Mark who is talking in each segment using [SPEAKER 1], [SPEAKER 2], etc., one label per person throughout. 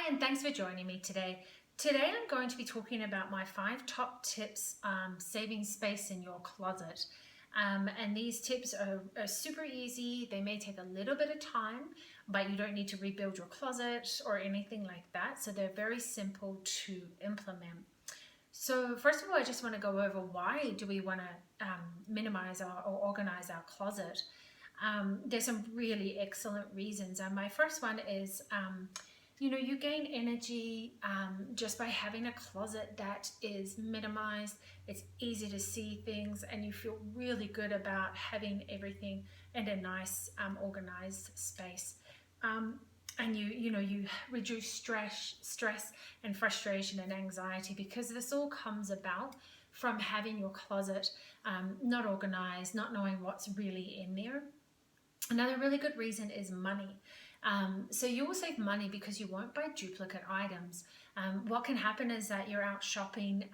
[SPEAKER 1] and thanks for joining me today. Today I'm going to be talking about my 5 top tips saving space in your closet. And these tips are super easy. They may take a little bit of time, but you don't need to rebuild your closet or anything like that. So they're very simple to implement. So first of all, I just want to go over why do we want to minimize or organize our closet. There's some really excellent reasons. And my first one is you gain energy just by having a closet that is minimized. It's easy to see things, and you feel really good about having everything in a nice, organized space. And you reduce stress and frustration and anxiety, because this all comes about from having your closet not organized, not knowing what's really in there. Another really good reason is money. So you will save money because you won't buy duplicate items. What can happen is that you're out shopping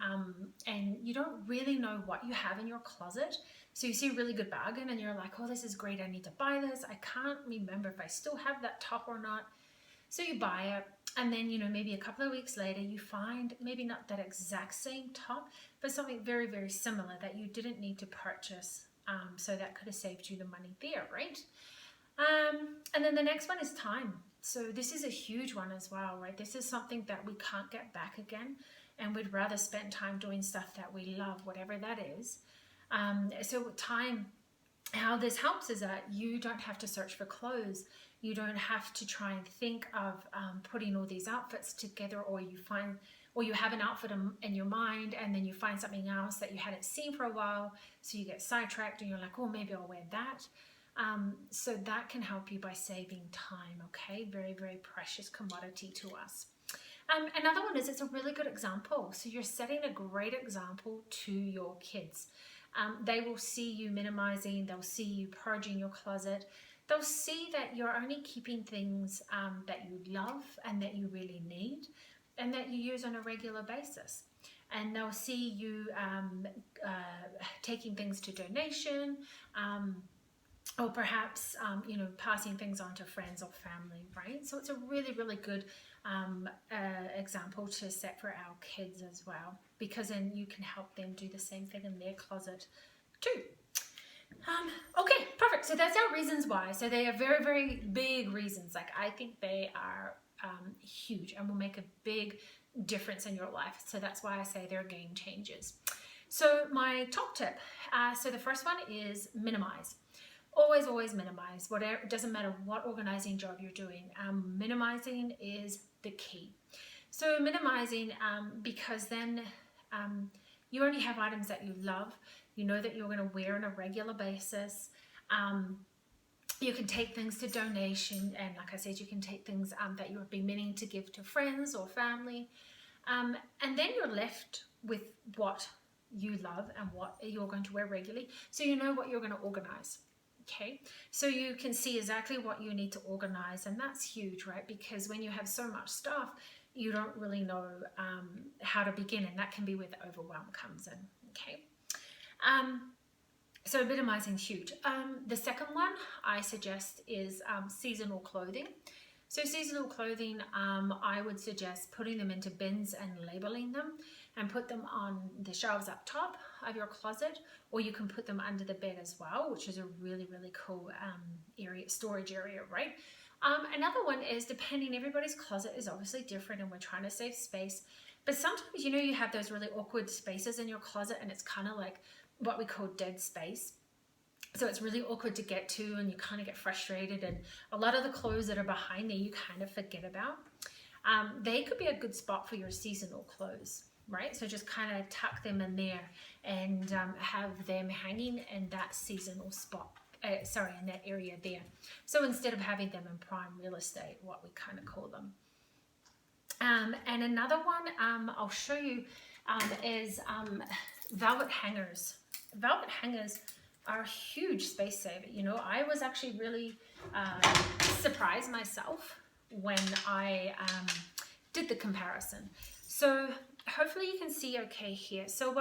[SPEAKER 1] and you don't really know what you have in your closet. So you see a really good bargain and you're like, oh, this is great, I need to buy this. I can't remember if I still have that top or not. So you buy it, and then maybe a couple of weeks later you find maybe not that exact same top, but something very, very similar that you didn't need to purchase. So that could have saved you the money there, right? And then the next one is time. So this is a huge one as well, right? This is something that we can't get back again, and we'd rather spend time doing stuff that we love, whatever that is. So time, how this helps is that you don't have to search for clothes. You don't have to try and think of putting all these outfits together, or you have an outfit in your mind and then you find something else that you hadn't seen for a while, so you get sidetracked and you're like, oh, maybe I'll wear that. So that can help you by saving time, okay? Very, very precious commodity to us. Another one is, it's a really good example. So you're setting a great example to your kids. They will see you minimizing, they'll see you purging your closet. They'll see that you're only keeping things that you love and that you really need and that you use on a regular basis. And they'll see you taking things to donation, or perhaps passing things on to friends or family, right? So it's a really, really good example to set for our kids as well, because then you can help them do the same thing in their closet too. Okay, perfect. So that's our reasons why. So they are very, very big reasons. Like, I think they are huge and will make a big difference in your life. So that's why I say they're game changers. So my top tip. So the first one is minimize. Always minimize. Whatever, it doesn't matter what organizing job you're doing. Minimizing is the key. So minimizing because then you only have items that you love. You know that you're going to wear on a regular basis. You can take things to donation, and like I said, you can take things that you have been meaning to give to friends or family, and then you're left with what you love and what you're going to wear regularly, so you know what you're going to organize. Okay, so you can see exactly what you need to organize, and that's huge, right? Because when you have so much stuff, you don't really know how to begin, and that can be where the overwhelm comes in. Okay. So minimizing is huge. The second one I suggest is seasonal clothing. So seasonal clothing, I would suggest putting them into bins and labeling them and put them on the shelves up top of your closet, or you can put them under the bed as well, which is a really, really cool storage area, right? Another one is, depending, everybody's closet is obviously different and we're trying to save space, but sometimes you have those really awkward spaces in your closet, and it's kind of like what we call dead space. So it's really awkward to get to, and you kind of get frustrated, and a lot of the clothes that are behind there you kind of forget about. They could be a good spot for your seasonal clothes, right? So just kind of tuck them in there and have them hanging in that seasonal spot. In that area there. So instead of having them in prime real estate, what we kind of call them. And another one I'll show you is velvet hangers. Velvet hangers are a huge space saver. I was actually really surprised myself when I did the comparison. So hopefully you can see okay here. So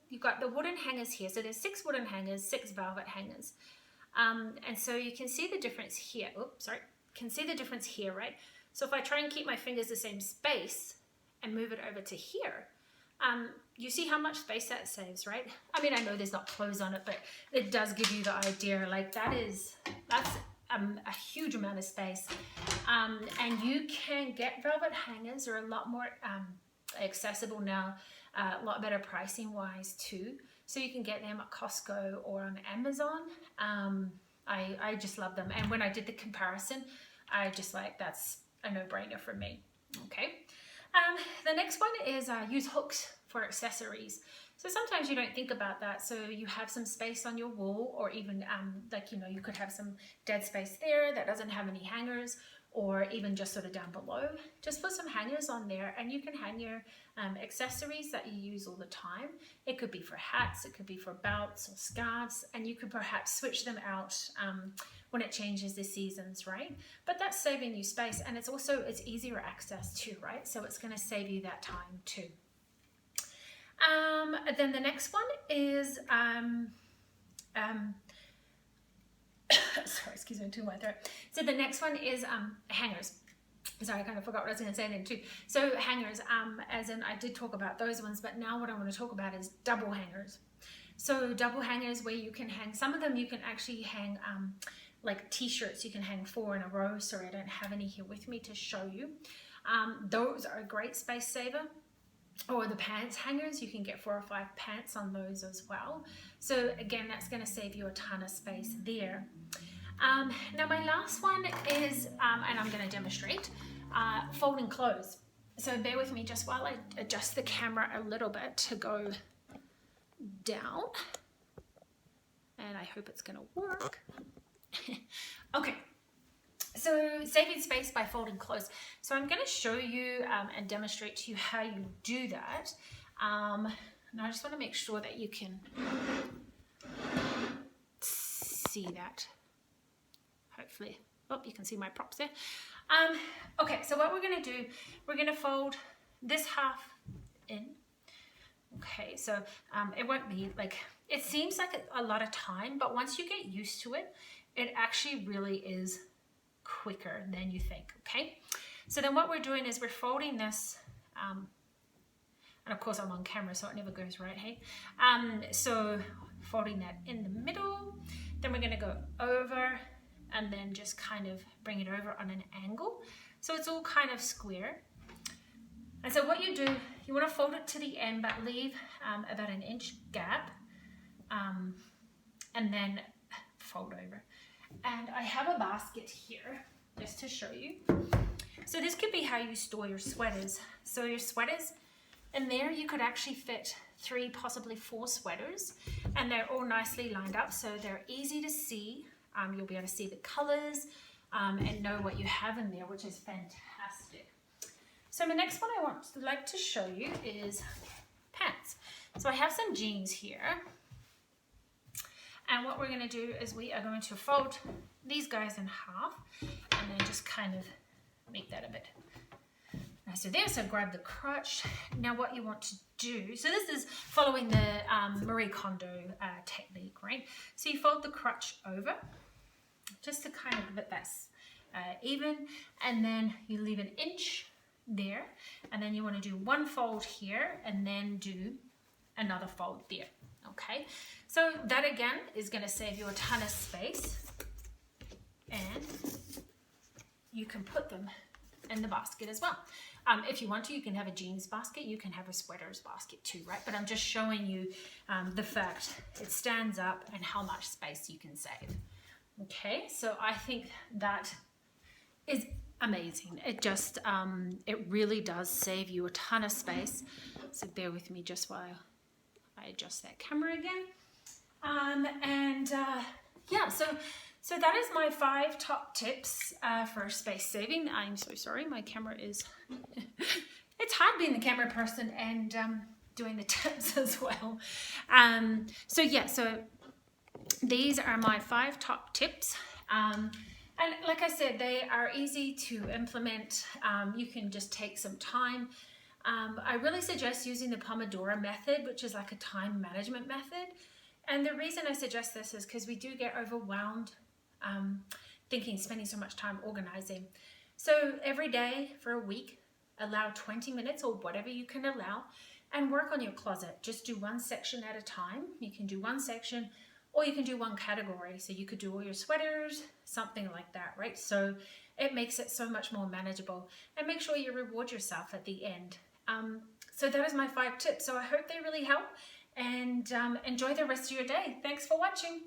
[SPEAKER 1] you've got the wooden hangers here. So there's 6 wooden hangers, 6 velvet hangers. And so you can see the difference here. Can see the difference here, right? So if I try and keep my fingers the same space and move it over to here, you see how much space that saves, right? I mean, I know there's not clothes on it, but it does give you the idea. Like that's a huge amount of space. And you can get velvet hangers. They're a lot more accessible now, a lot better pricing wise too. So you can get them at Costco or on Amazon. I just love them. And when I did the comparison, I just like, that's a no-brainer for me. Okay. The next one is use hooks for accessories. So sometimes you don't think about that. So you have some space on your wall, or even like, you know, you could have some dead space there that doesn't have any hangers, or even just sort of down below. Just put some hangers on there, and you can hang your accessories that you use all the time. It could be for hats, it could be for belts or scarves, and you could perhaps switch them out when it changes the seasons, right? But that's saving you space, and it's easier access too, right? So it's going to save you that time too. Then the next one is sorry, excuse me, to my throat. So the next one is hangers. Sorry, I kind of forgot what I was going to say then too. So hangers, as in I did talk about those ones, but now what I want to talk about is double hangers. So double hangers where you can hang, some of them you can actually hang like t-shirts, you can hang 4 in a row. Sorry, I don't have any here with me to show you. Those are a great space saver. Or the pants hangers, you can get 4 or 5 pants on those as well. So again, that's going to save you a ton of space there. Now my last one is, and I'm going to demonstrate, folding clothes. So bear with me just while I adjust the camera a little bit to go down. And I hope it's going to work. Okay. So saving space by folding clothes. So I'm going to show you and demonstrate to you how you do that. And I just want to make sure that you can see that. Hopefully. Oh, you can see my props there. Okay, so what we're going to do, we're going to fold this half in. Okay, so it won't be like, it seems like a lot of time, but once you get used to it, it actually really is quicker than you think. Okay, so then what we're doing is we're folding this, and of course I'm on camera so it never goes right, hey. So folding that in the middle, then we're going to go over and then just kind of bring it over on an angle so it's all kind of square. And so what you do, you want to fold it to the end but leave about an inch gap, and then fold over. And I have a basket here just to show you. So this could be how you store your sweaters. So your sweaters, in there you could actually fit 3, possibly 4 sweaters, and they're all nicely lined up so they're easy to see. You'll be able to see the colors and know what you have in there, which is fantastic. So the next one I like to show you is pants. So I have some jeans here. And what we're going to do is we are going to fold these guys in half and then just kind of make that a bit nicer there. So grab the crotch. Now what you want to do, so this is following the Marie Kondo technique, right? So you fold the crotch over just to kind of get that even, and then you leave an inch there, and then you want to do 1 fold here and then do another fold there. Okay, so that again is going to save you a ton of space, and you can put them in the basket as well. If you want to, you can have a jeans basket, you can have a sweaters basket too, right? But I'm just showing you the fact it stands up and how much space you can save. Okay, so I think that is amazing. It just, it really does save you a ton of space. So bear with me just while I adjust that camera again. Yeah, so that is my 5 top tips for space saving. I'm so sorry, my camera is, it's hard being the camera person and doing the tips as well. So yeah, so these are my 5 top tips. And like I said, they are easy to implement. You can just take some time. I really suggest using the Pomodoro method, which is like a time management method. And the reason I suggest this is because we do get overwhelmed spending so much time organizing. So every day for a week, allow 20 minutes or whatever you can allow and work on your closet. Just do one section at a time. You can do one section or you can do one category. So you could do all your sweaters, something like that, right? So it makes it so much more manageable, and make sure you reward yourself at the end. So that was my 5 tips. So I hope they really help, and enjoy the rest of your day. Thanks for watching.